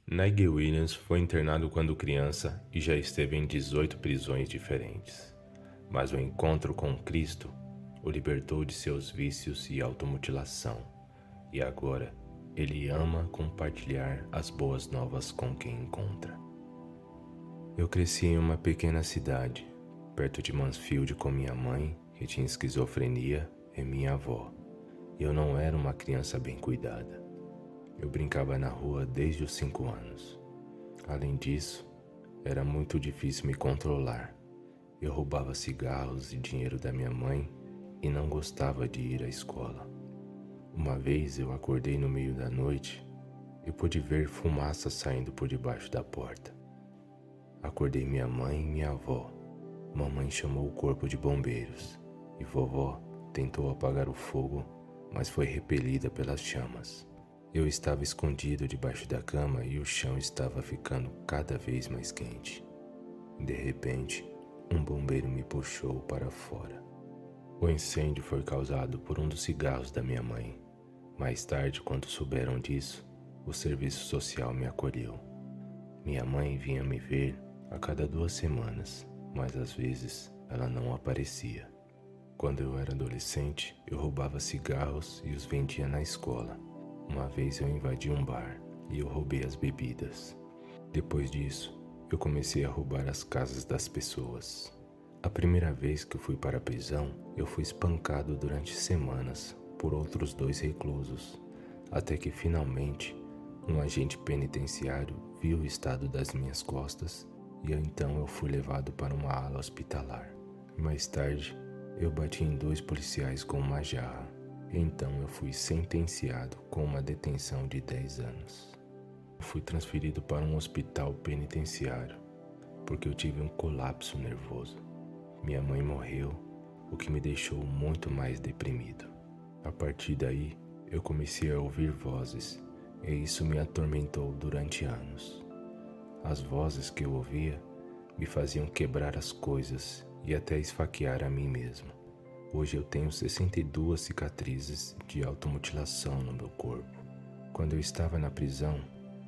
Nigel Williams foi internado quando criança e já esteve em 18 prisões diferentes. Mas o encontro com Cristo o libertou de seus vícios e automutilação, e agora ele ama compartilhar as boas novas com quem encontra. Eu cresci em uma pequena cidade, perto de Mansfield, com minha mãe, que tinha esquizofrenia, e minha avó. Eu não era uma criança bem cuidada. Eu brincava na rua desde os 5 anos. Além disso, era muito difícil me controlar. Eu roubava cigarros e dinheiro da minha mãe e não gostava de ir à escola. Uma vez eu acordei no meio da noite e pude ver fumaça saindo por debaixo da porta. Acordei minha mãe e minha avó. Mamãe chamou o corpo de bombeiros e vovó tentou apagar o fogo, mas foi repelida pelas chamas. Eu estava escondido debaixo da cama e o chão estava ficando cada vez mais quente. De repente, um bombeiro me puxou para fora. O incêndio foi causado por um dos cigarros da minha mãe. Mais tarde, quando souberam disso, o serviço social me acolheu. Minha mãe vinha me ver a cada 2 semanas, mas às vezes ela não aparecia. Quando eu era adolescente, eu roubava cigarros e os vendia na escola. Uma vez eu invadi um bar e eu roubei as bebidas. Depois disso, eu comecei a roubar as casas das pessoas. A primeira vez que eu fui para a prisão, eu fui espancado durante semanas por outros 2 reclusos, até que finalmente um agente penitenciário viu o estado das minhas costas e então eu fui levado para uma ala hospitalar. Mais tarde, eu bati em 2 policiais com uma jarra. Então eu fui sentenciado com uma detenção de 10 anos. Fui transferido para um hospital penitenciário porque eu tive um colapso nervoso. Minha mãe morreu, o que me deixou muito mais deprimido. A partir daí, eu comecei a ouvir vozes e isso me atormentou durante anos. As vozes que eu ouvia me faziam quebrar as coisas e até esfaquear a mim mesmo. Hoje eu tenho 62 cicatrizes de automutilação no meu corpo. Quando eu estava na prisão,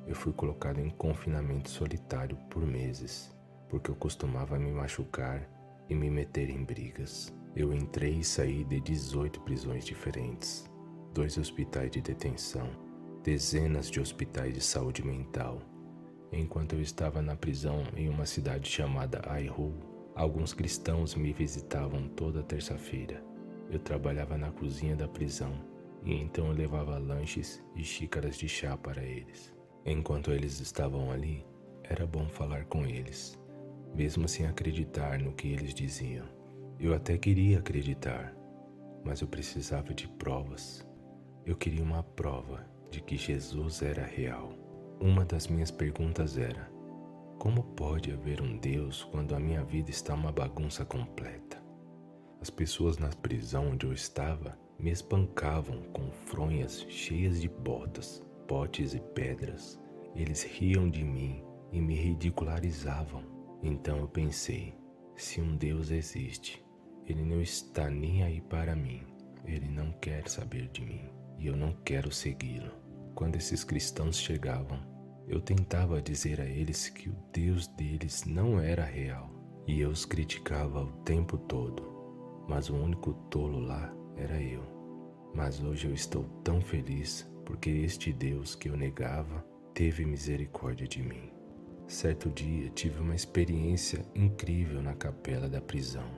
eu fui colocado em confinamento solitário por meses, porque eu costumava me machucar e me meter em brigas. Eu entrei e saí de 18 prisões diferentes, 2 hospitais de detenção, dezenas de hospitais de saúde mental. Enquanto eu estava na prisão em uma cidade chamada Aihu, alguns cristãos me visitavam toda terça-feira. Eu trabalhava na cozinha da prisão e então eu levava lanches e xícaras de chá para eles. Enquanto eles estavam ali, era bom falar com eles, mesmo sem acreditar no que eles diziam. Eu até queria acreditar, mas eu precisava de provas. Eu queria uma prova de que Jesus era real. Uma das minhas perguntas era: como pode haver um Deus quando a minha vida está uma bagunça completa? As pessoas na prisão onde eu estava me espancavam com fronhas cheias de botas, potes e pedras. Eles riam de mim e me ridicularizavam. Então eu pensei, se um Deus existe, Ele não está nem aí para mim. Ele não quer saber de mim e eu não quero segui-lo. Quando esses cristãos chegavam, eu tentava dizer a eles que o Deus deles não era real e eu os criticava o tempo todo. Mas o único tolo lá era eu. Mas hoje eu estou tão feliz porque este Deus que eu negava teve misericórdia de mim. Certo dia tive uma experiência incrível na capela da prisão,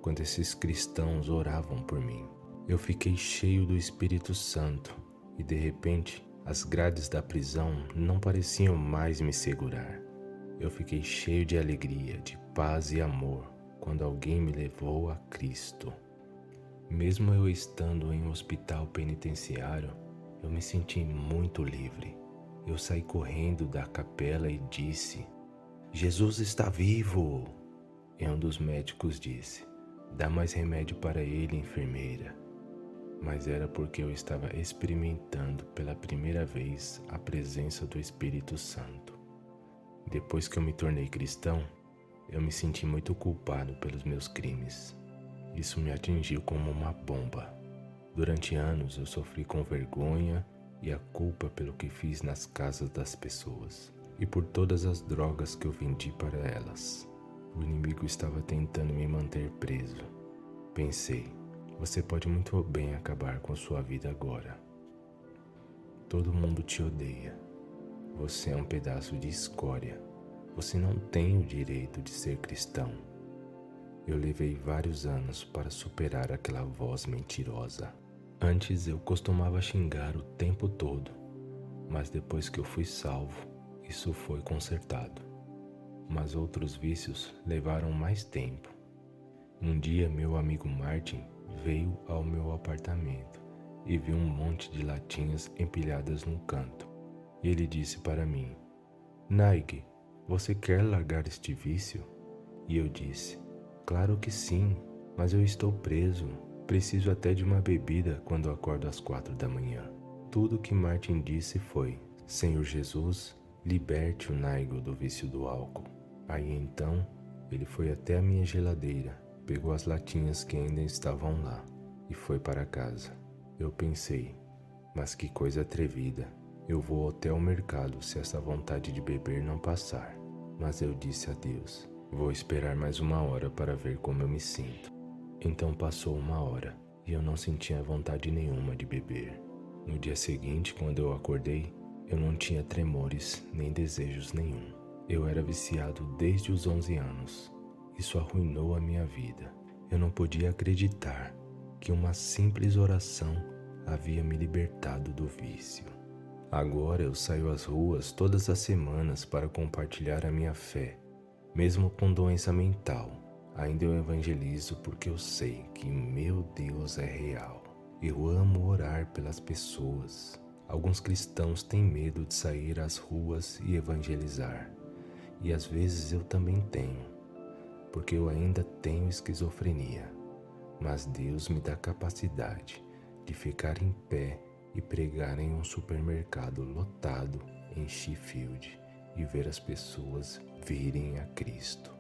quando esses cristãos oravam por mim. Eu fiquei cheio do Espírito Santo e de repente as grades da prisão não pareciam mais me segurar. Eu fiquei cheio de alegria, de paz e amor quando alguém me levou a Cristo. Mesmo eu estando em um hospital penitenciário, eu me senti muito livre. Eu saí correndo da capela e disse: Jesus está vivo! E um dos médicos disse: dá mais remédio para ele, enfermeira. Mas era porque eu estava experimentando pela primeira vez a presença do Espírito Santo. Depois que eu me tornei cristão, eu me senti muito culpado pelos meus crimes. Isso me atingiu como uma bomba. Durante anos eu sofri com vergonha e a culpa pelo que fiz nas casas das pessoas e por todas as drogas que eu vendi para elas. O inimigo estava tentando me manter preso. Pensei, você pode muito bem acabar com sua vida agora. Todo mundo te odeia. Você é um pedaço de escória. Você não tem o direito de ser cristão. Eu levei vários anos para superar aquela voz mentirosa. Antes eu costumava xingar o tempo todo, mas depois que eu fui salvo, isso foi consertado. Mas outros vícios levaram mais tempo. Um dia meu amigo Martin veio ao meu apartamento e viu um monte de latinhas empilhadas num canto. E ele disse para mim, Nike, você quer largar este vício? E eu disse, claro que sim, mas eu estou preso. Preciso até de uma bebida quando acordo às 4 da manhã. Tudo que Martin disse foi, Senhor Jesus, liberte o Nigel do vício do álcool. Aí então, ele foi até a minha geladeira, pegou as latinhas que ainda estavam lá e foi para casa. Eu pensei, mas que coisa atrevida. Eu vou até o mercado se essa vontade de beber não passar. Mas eu disse a Deus, vou esperar mais 1 hora para ver como eu me sinto. Então passou 1 hora e eu não sentia vontade nenhuma de beber. No dia seguinte, quando eu acordei, eu não tinha tremores nem desejos nenhum. Eu era viciado desde os 11 anos. Isso arruinou a minha vida. Eu não podia acreditar que uma simples oração havia me libertado do vício. Agora eu saio às ruas todas as semanas para compartilhar a minha fé. Mesmo com doença mental, ainda eu evangelizo porque eu sei que meu Deus é real. Eu amo orar pelas pessoas. Alguns cristãos têm medo de sair às ruas e evangelizar. E às vezes eu também tenho, porque eu ainda tenho esquizofrenia. Mas Deus me dá capacidade de ficar em pé e pregar em um supermercado lotado em Sheffield e ver as pessoas virem a Cristo.